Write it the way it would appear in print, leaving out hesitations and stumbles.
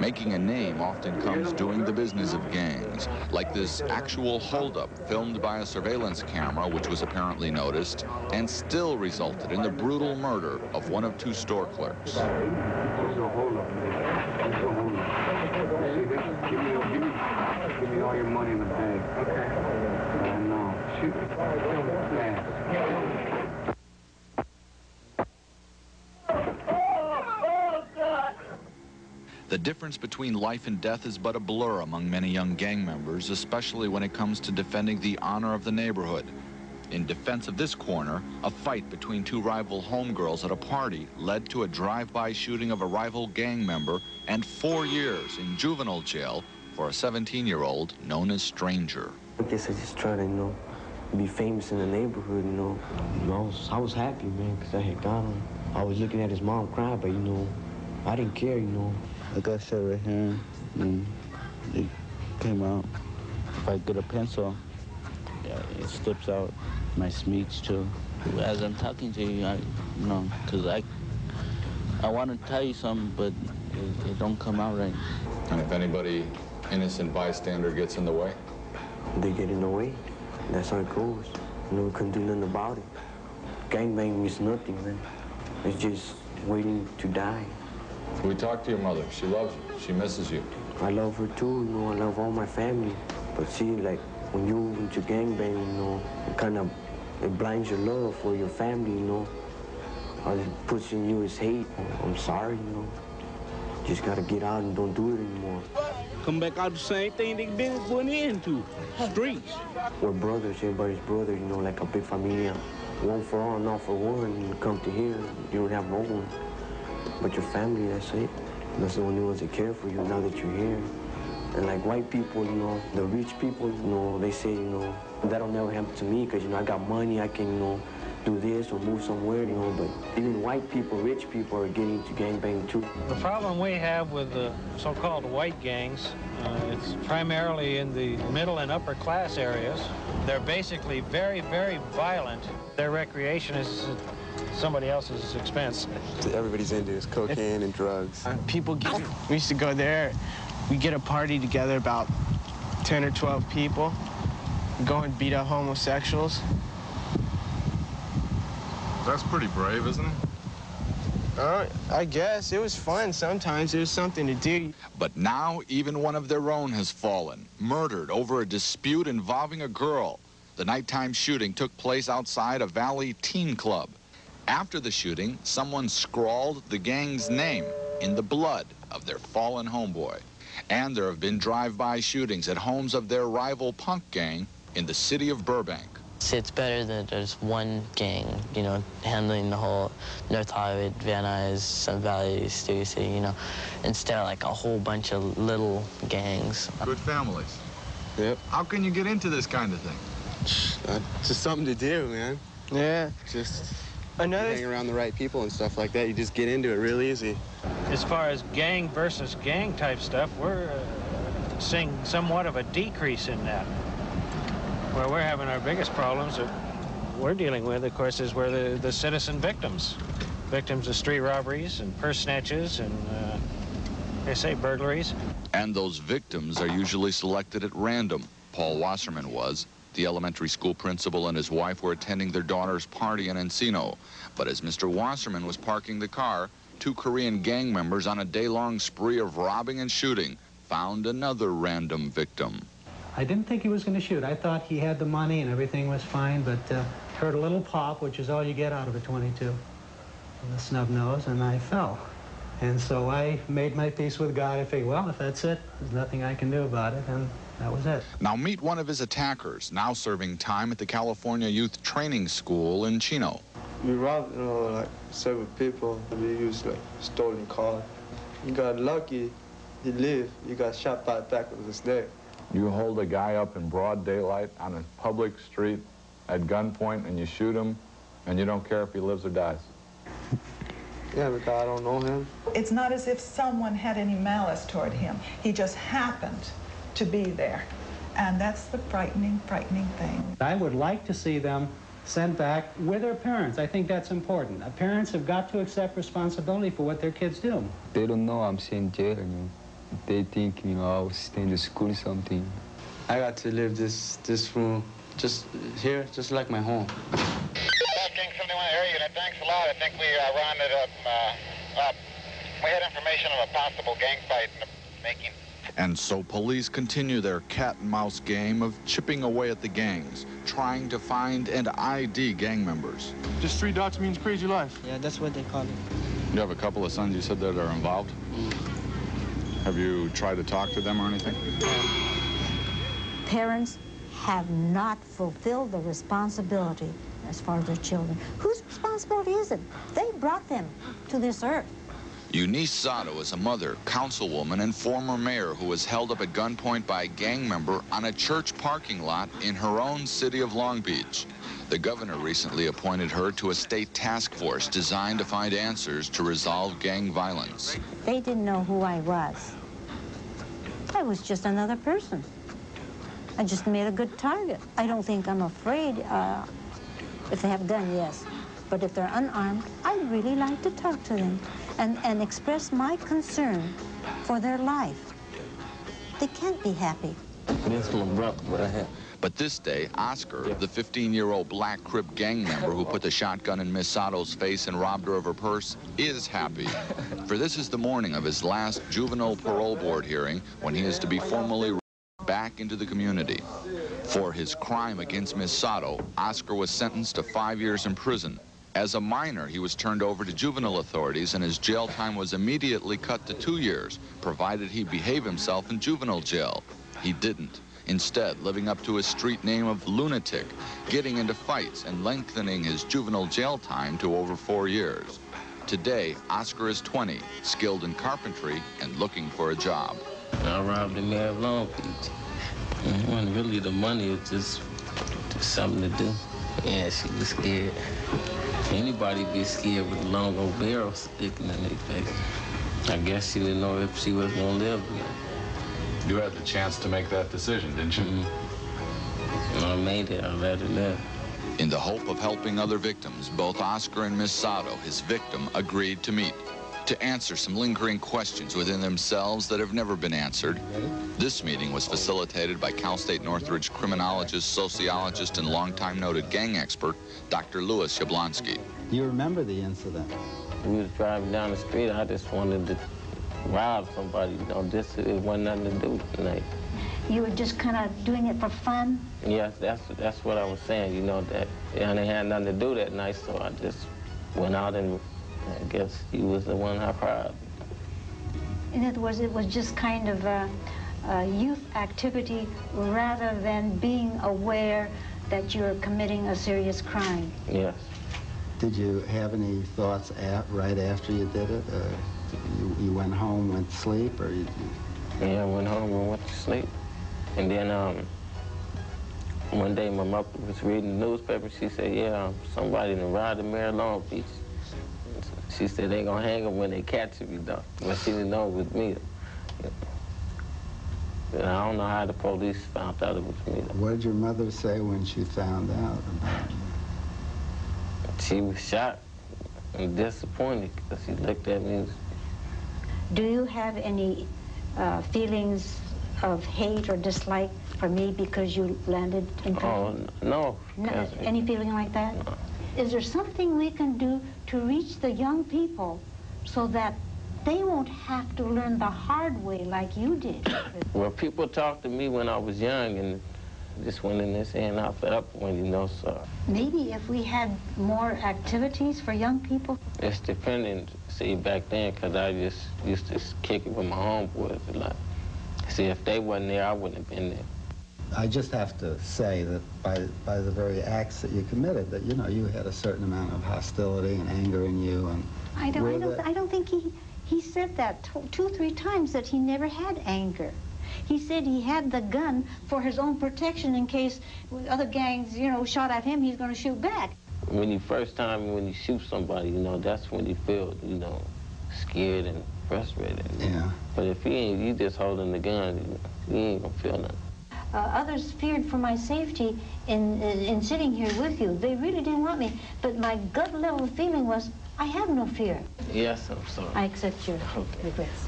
Making a name often comes doing the business of gangs, like this actual holdup filmed by a surveillance camera which was apparently noticed and still resulted in the brutal murder of one of two store clerks. Give me all your money in the bag. Okay. No. Shoot. Yeah. The difference between life and death is but a blur among many young gang members, especially when it comes to defending the honor of the neighborhood. In defense of this corner, a fight between two rival homegirls at a party led to a drive-by shooting of a rival gang member and 4 years in juvenile jail for a 17-year-old known as Stranger. I guess I just try to, be famous in the neighborhood, I was happy, man, because I had got him. I was looking at his mom cry, but, I didn't care, I got shot right here, and it came out. If I get a pencil, it slips out my speech too. As I'm talking to you, because I want to tell you something, but it don't come out right. And if anybody, innocent bystander, gets in the way? They get in the way. That's how it goes. We couldn't do nothing about it. Gangbang is nothing, man. It's just waiting to die. We talked to your mother. She loves you. She misses you. I love her too, I love all my family. But see, like, when you into gangbang, it blinds your love for your family, All it puts in you is hate. I'm sorry, Just gotta get out and don't do it anymore. Come back out the same thing they been going into, streets. We're brothers, everybody's brother, like a big familia. One for all and all for one. You come to here, you don't have no one. But your family, that's it. That's the only ones that care for you now that you're here. And like white people, the rich people, they say, that'll never happen to me because, I got money, I can, do this or move somewhere, but even white people, rich people are getting into gangbang too. The problem we have with the so-called white gangs, it's primarily in the middle and upper class areas. They're basically very, very violent. Their recreation is somebody else's expense. Everybody's into is cocaine and drugs. We used to go there. We get a party together, about 10 or 12 people, go and beat up homosexuals. That's pretty brave, isn't it? I guess. It was fun sometimes. It was something to do. But now even one of their own has fallen, murdered over a dispute involving a girl. The nighttime shooting took place outside a Valley teen club. After the shooting, someone scrawled the gang's name in the blood of their fallen homeboy. And there have been drive-by shootings at homes of their rival punk gang in the city of Burbank. It's better that there's one gang, handling the whole North Hollywood, Van Nuys, Sun Valley, Studio City, instead of like a whole bunch of little gangs. Good families. Yep. How can you get into this kind of thing? Just something to do, man. Yeah. Just hang around the right people and stuff like that. You just get into it real easy. As far as gang versus gang type stuff, we're seeing somewhat of a decrease in that. Where we're having our biggest problems that we're dealing with, of course, is where the citizen victims of street robberies and purse snatches and, burglaries. And those victims are usually selected at random. Paul Wasserman was. The elementary school principal and his wife were attending their daughter's party in Encino. But as Mr. Wasserman was parking the car, two Korean gang members on a day-long spree of robbing and shooting found another random victim. I didn't think he was going to shoot. I thought he had the money and everything was fine, but heard a little pop, which is all you get out of a .22, and the snub nose, and I fell. And so I made my peace with God. I figured, well, if that's it, there's nothing I can do about it, and that was it. Now meet one of his attackers, now serving time at the California Youth Training School in Chino. We robbed, like several people. We used like stolen cars. You got lucky, he lived. You got shot by the back of his neck. You hold a guy up in broad daylight on a public street at gunpoint and you shoot him and you don't care if he lives or dies. Yeah, because I don't know him. It's not as if someone had any malice toward him. He just happened to be there. And that's the frightening, frightening thing. I would like to see them sent back with their parents. I think that's important. Parents have got to accept responsibility for what their kids do. They don't know I'm in jail, they think, you know, I was staying to school or something. I got to live this room just here, just like my home. King 71 area unit, thanks a lot. I think we rounded up. We had information of a possible gang fight in the making. And so police continue their cat-and-mouse game of chipping away at the gangs, trying to find and ID gang members. Just 3 dots means crazy life. Yeah, that's what they call it. You have a couple of sons you said that are involved? Have you tried to talk to them or anything? Parents have not fulfilled the responsibility as far as their children. Whose responsibility is it? They brought them to this earth. Eunice Sato is a mother, councilwoman, and former mayor who was held up at gunpoint by a gang member on a church parking lot in her own city of Long Beach. The governor recently appointed her to a state task force designed to find answers to resolve gang violence. They didn't know who I was. I was just another person. I just made a good target. I don't think I'm afraid. If they have a gun, yes. But if they're unarmed, I'd really like to talk to them and express my concern for their life. They can't be happy. But this day, Oscar, the 15-year-old Black Crip gang member who put the shotgun in Miss Sato's face and robbed her of her purse, is happy. For this is the morning of his last juvenile parole board hearing when he is to be formally back into the community. For his crime against Miss Sato, Oscar was sentenced to 5 years in prison. As a minor, he was turned over to juvenile authorities and his jail time was immediately cut to 2 years, provided he behave himself in juvenile jail. He didn't. Instead, living up to his street name of lunatic, getting into fights and lengthening his juvenile jail time to over 4 years. Today, Oscar is 20, skilled in carpentry and looking for a job. I robbed the mayor of Long Beach. It wasn't really the money, it was just something to do. Yeah, she was scared. Anybody be scared with a long old barrel sticking in their face. I guess she didn't know if she was gonna live again. You had the chance to make that decision, didn't you? When I made it, I let her live. In the hope of helping other victims, both Oscar and Miss Sato, his victim, agreed to meet, to answer some lingering questions within themselves that have never been answered. This meeting was facilitated by Cal State Northridge criminologist, sociologist, and longtime noted gang expert, Dr. Louis Jablonski. You remember the incident? We was driving down the street. I just wanted to rob somebody, you know, just it wasn't nothing to do tonight. You were just kind of doing it for fun? Yes, that's what I was saying, you know, that I didn't have nothing to do that night, so I just went out and I guess he was the one I cried. In other words, it was just kind of a youth activity rather than being aware that you're committing a serious crime. Yes. Did you have any thoughts right after you did it? You went home, went to sleep, or you... Yeah, I went home and went to sleep. And then one day my mother was reading the newspaper. She said, yeah, somebody done robbed the mayor of Long Beach. She said they gonna hang him when they catch him, you know. But she didn't know it was me. And I don't know how the police found out it was me. What did your mother say when she found out about it? She was shocked and disappointed because she looked at me. Do you have any feelings of hate or dislike for me because you landed in prison? Oh, no. Any feeling like that? No. Is there something we can do to reach the young people so that they won't have to learn the hard way like you did? Well, people talked to me when I was young and just went in this and out the upper one, you know, so. Maybe if we had more activities for young people? It's dependent, see, back then, because I just used to kick it with my homeboys a lot. See, if they wasn't there, I wouldn't have been there. I just have to say that by the very acts that you committed, that, you know, you had a certain amount of hostility and anger in you. And I don't think he said that 2 or 3 times, that he never had anger. He said he had the gun for his own protection in case other gangs, you know, shot at him, he's going to shoot back. When you shoot somebody, you know, that's when you feel, you know, scared and frustrated. Yeah. But if you just holding the gun, you ain't gonna feel nothing. Others feared for my safety in sitting here with you. They really didn't want me, but my gut level feeling was, I have no fear. Yes, I'm sorry. I accept your regrets.